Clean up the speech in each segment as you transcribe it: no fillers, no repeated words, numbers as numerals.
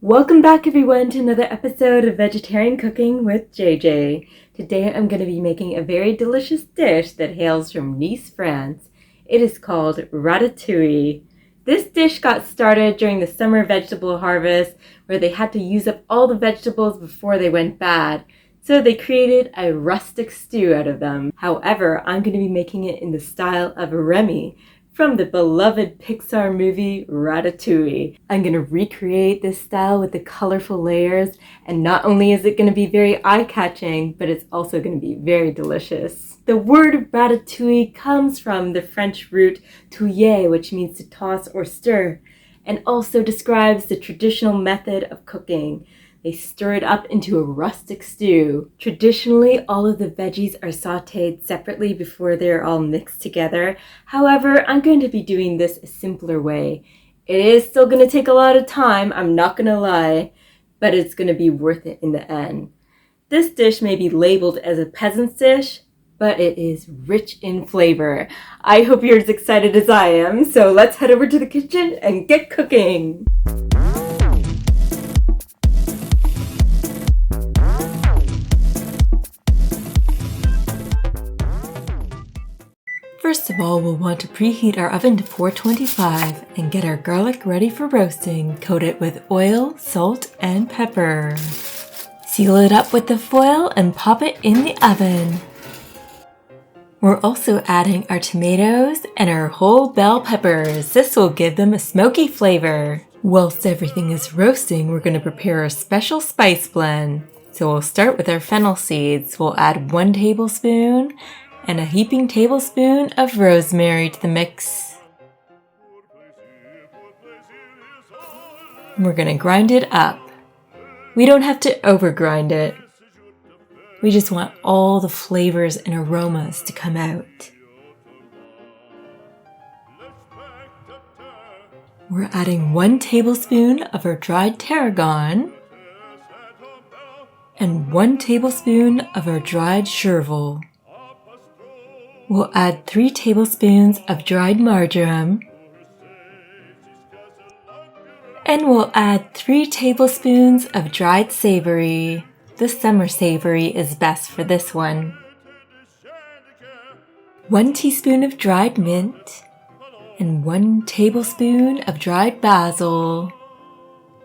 Welcome back everyone to another episode of Vegetarian Cooking with JJ. Today I'm going to be making a very delicious dish that hails from Nice, France. It is called Ratatouille. This dish got started during the summer vegetable harvest where they had to use up all the vegetables before they went bad. So they created a rustic stew out of them. However, I'm going to be making it in the style of Remy, from the beloved Pixar movie Ratatouille. I'm going to recreate this style with the colorful layers, and not only is it going to be very eye-catching, but it's also going to be very delicious. The word ratatouille comes from the French root touiller, which means to toss or stir, and also describes the traditional method of cooking. They stir it up into a rustic stew. Traditionally, all of the veggies are sautéed separately before they're all mixed together. However, I'm going to be doing this a simpler way. It is still going to take a lot of time, I'm not going to lie, but it's going to be worth it in the end. This dish may be labeled as a peasant's dish, but it is rich in flavor. I hope you're as excited as I am, so let's head over to the kitchen and get cooking! First of all, we'll want to preheat our oven to 425 and get our garlic ready for roasting. Coat it with oil, salt, and pepper. Seal it up with the foil and pop it in the oven. We're also adding our tomatoes and our whole bell peppers. This will give them a smoky flavor. Whilst everything is roasting, we're going to prepare a special spice blend. So we'll start with our fennel seeds. We'll add 1 tablespoon and a heaping tablespoon of rosemary to the mix. We're going to grind it up. We don't have to over-grind it. We just want all the flavors and aromas to come out. We're adding 1 tablespoon of our dried tarragon and 1 tablespoon of our dried chervil. We'll add 3 tablespoons of dried marjoram, and we'll add 3 tablespoons of dried savoury. The summer savoury is best for this one. 1 teaspoon of dried mint, and 1 tablespoon of dried basil,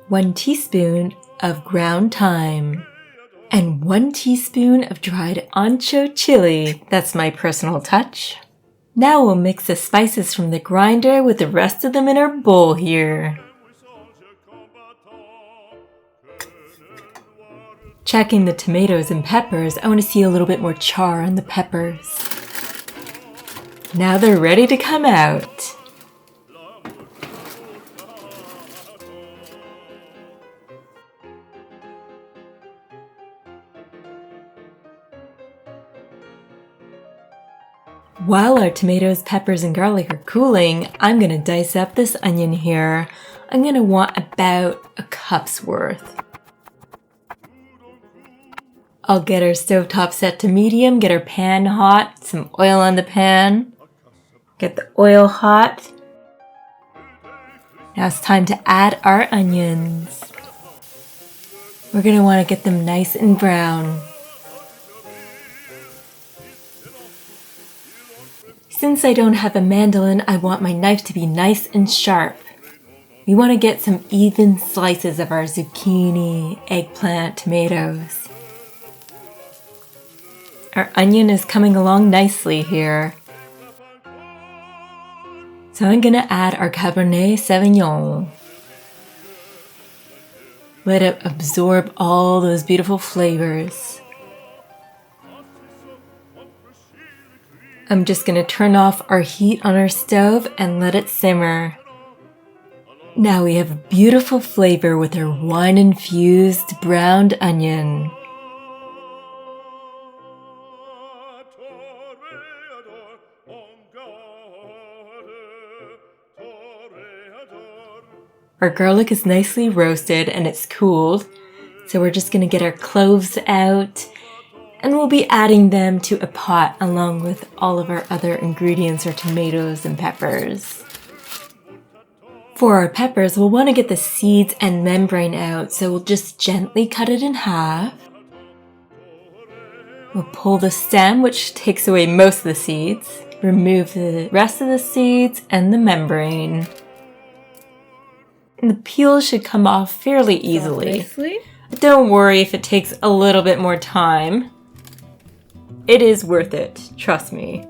1 teaspoon of ground thyme, and 1 teaspoon of dried Ancho chili. That's my personal touch. Now we'll mix the spices from the grinder with the rest of them in our bowl here. Checking the tomatoes and peppers, I want to see a little bit more char on the peppers. Now they're ready to come out. While our tomatoes, peppers, and garlic are cooling, I'm going to dice up this onion here. I'm going to want about a cup's worth. I'll get our stovetop set to medium, get our pan hot, some oil on the pan. Get the oil hot. Now it's time to add our onions. We're going to want to get them nice and brown. Since I don't have a mandolin, I want my knife to be nice and sharp. We want to get some even slices of our zucchini, eggplant, tomatoes. Our onion is coming along nicely here. So I'm going to add our Cabernet Sauvignon. Let it absorb all those beautiful flavors. I'm just going to turn off our heat on our stove and let it simmer. Now we have a beautiful flavor with our wine-infused browned onion. Our garlic is nicely roasted and it's cooled, so we're just going to get our cloves out, and we'll be adding them to a pot along with all of our other ingredients, our tomatoes and peppers. For our peppers, we'll want to get the seeds and membrane out, so we'll just gently cut it in half. We'll pull the stem, which takes away most of the seeds. Remove the rest of the seeds and the membrane. And the peel should come off fairly easily. Don't worry if it takes a little bit more time. It is worth it, trust me.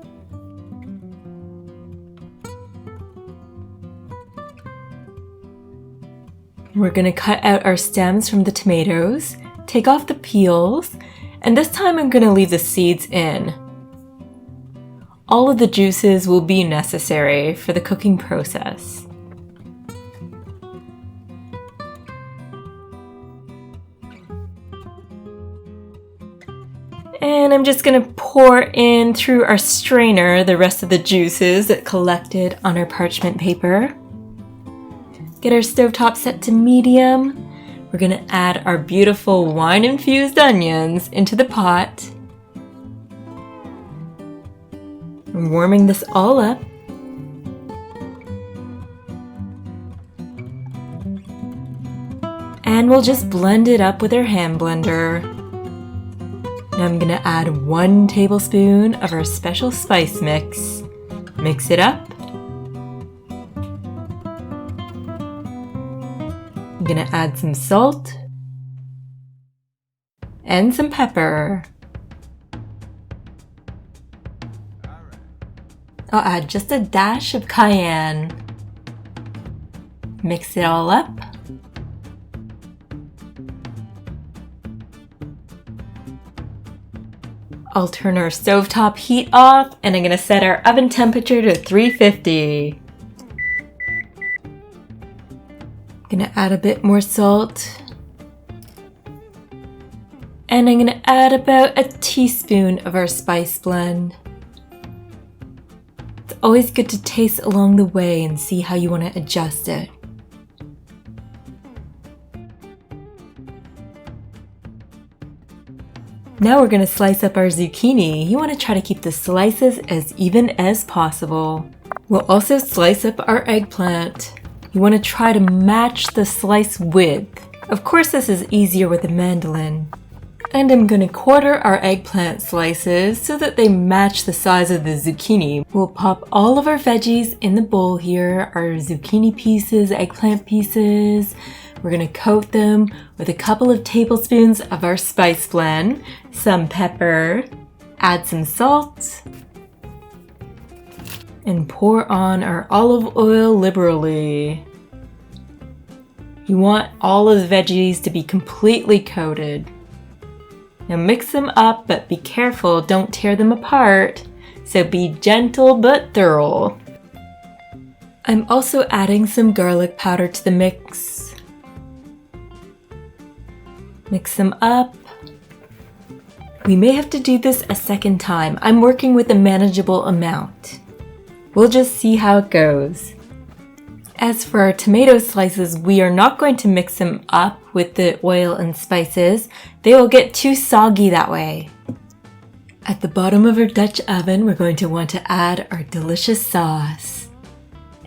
We're going to cut out our stems from the tomatoes, take off the peels, and this time I'm going to leave the seeds in. All of the juices will be necessary for the cooking process. And I'm just going to pour in through our strainer the rest of the juices that collected on our parchment paper. Get our stovetop set to medium. We're going to add our beautiful wine-infused onions into the pot. I'm warming this all up. And we'll just blend it up with our hand blender. Now I'm going to add 1 tablespoon of our special spice mix. Mix it up. I'm going to add some salt and some pepper. I'll add just a dash of cayenne. Mix it all up. I'll turn our stovetop heat off and I'm going to set our oven temperature to 350. Gonna add a bit more salt. And I'm gonna add about a teaspoon of our spice blend. It's always good to taste along the way and see how you want to adjust it. Now we're gonna slice up our zucchini. You want to try to keep the slices as even as possible. We'll also slice up our eggplant. You want to try to match the slice width. Of course, this is easier with a mandolin. And I'm going to quarter our eggplant slices so that they match the size of the zucchini. We'll pop all of our veggies in the bowl here, our zucchini pieces, eggplant pieces. We're going to coat them with a couple of tablespoons of our spice blend, some pepper, add some salt, and pour on our olive oil liberally. You want all of the veggies to be completely coated. Now mix them up, but be careful, don't tear them apart. So be gentle but thorough. I'm also adding some garlic powder to the mix. Mix them up. We may have to do this a second time. I'm working with a manageable amount. We'll just see how it goes. As for our tomato slices, we are not going to mix them up with the oil and spices. They will get too soggy that way. At the bottom of our Dutch oven, we're going to want to add our delicious sauce.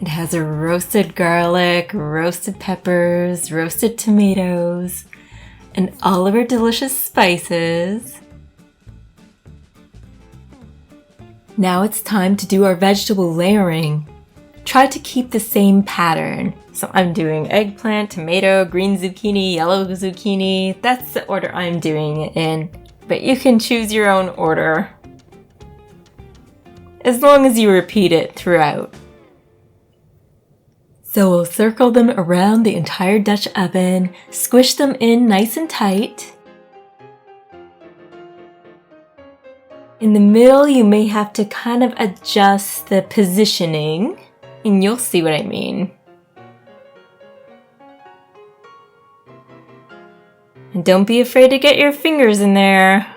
It has a roasted garlic, roasted peppers, roasted tomatoes, and all of our delicious spices. Now it's time to do our vegetable layering. Try to keep the same pattern. So I'm doing eggplant, tomato, green zucchini, yellow zucchini. That's the order I'm doing it in. But you can choose your own order, as long as you repeat it throughout. So we'll circle them around the entire Dutch oven, squish them in nice and tight. In the middle, you may have to kind of adjust the positioning, and you'll see what I mean. And don't be afraid to get your fingers in there.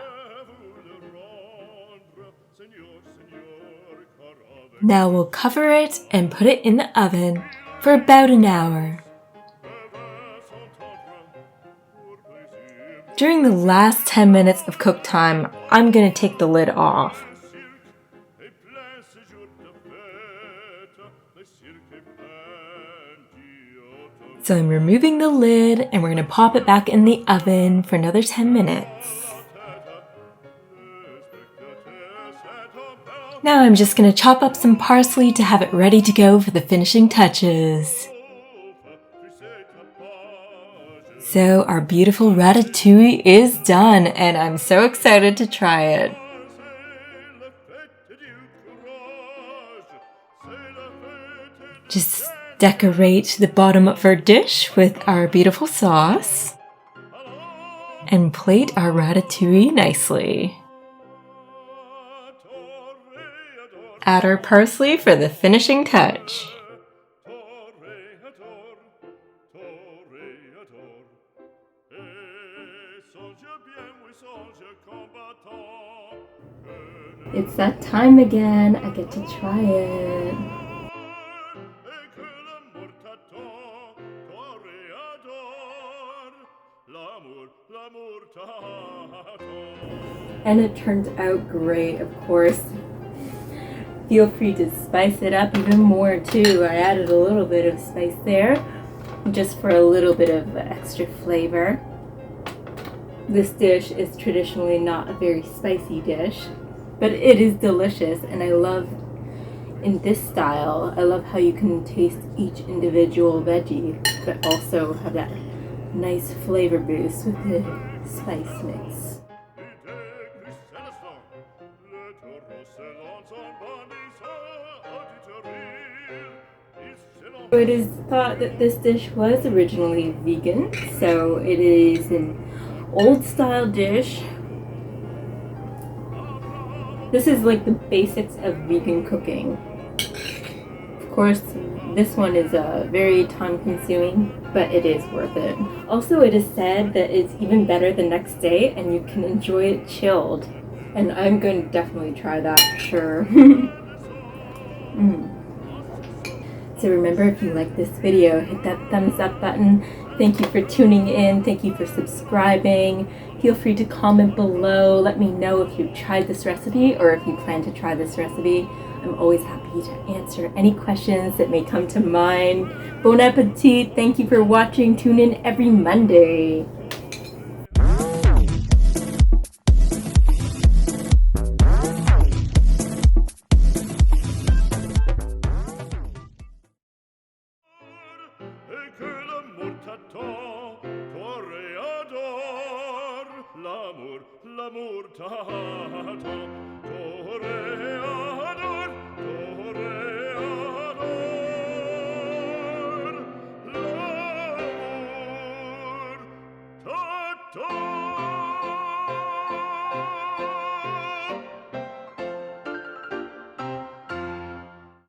Now we'll cover it and put it in the oven for about an hour. During the last 10 minutes of cook time, I'm going to take the lid off. So I'm removing the lid and we're going to pop it back in the oven for another 10 minutes. Now I'm just going to chop up some parsley to have it ready to go for the finishing touches. So our beautiful ratatouille is done and I'm so excited to try it. Just decorate the bottom of our dish with our beautiful sauce and plate our ratatouille nicely. Add our parsley for the finishing touch. It's that time again. I get to try it. And it turns out great, of course. Feel free to spice it up even more too. I added a little bit of spice there, just for a little bit of extra flavor. This dish is traditionally not a very spicy dish, but it is delicious, and I love, in this style, I love how you can taste each individual veggie, but also have that nice flavor boost with the spice mix. It is thought that this dish was originally vegan, so it is an old style dish. This is like the basics of vegan cooking. Of course, this one is very time consuming, but it is worth it. Also, it is said that it's even better the next day and you can enjoy it chilled. And I'm going to definitely try that for sure. So remember, if you like this video, hit that thumbs up button. Thank you for tuning in. Thank you for subscribing. Feel free to comment below. Let me know if you've tried this recipe or if you plan to try this recipe. I'm always happy to answer any questions that may come to mind. Bon appetit. Thank you for watching. Tune in every Monday. L'amour t'attend, toréador, l'amour t'attend.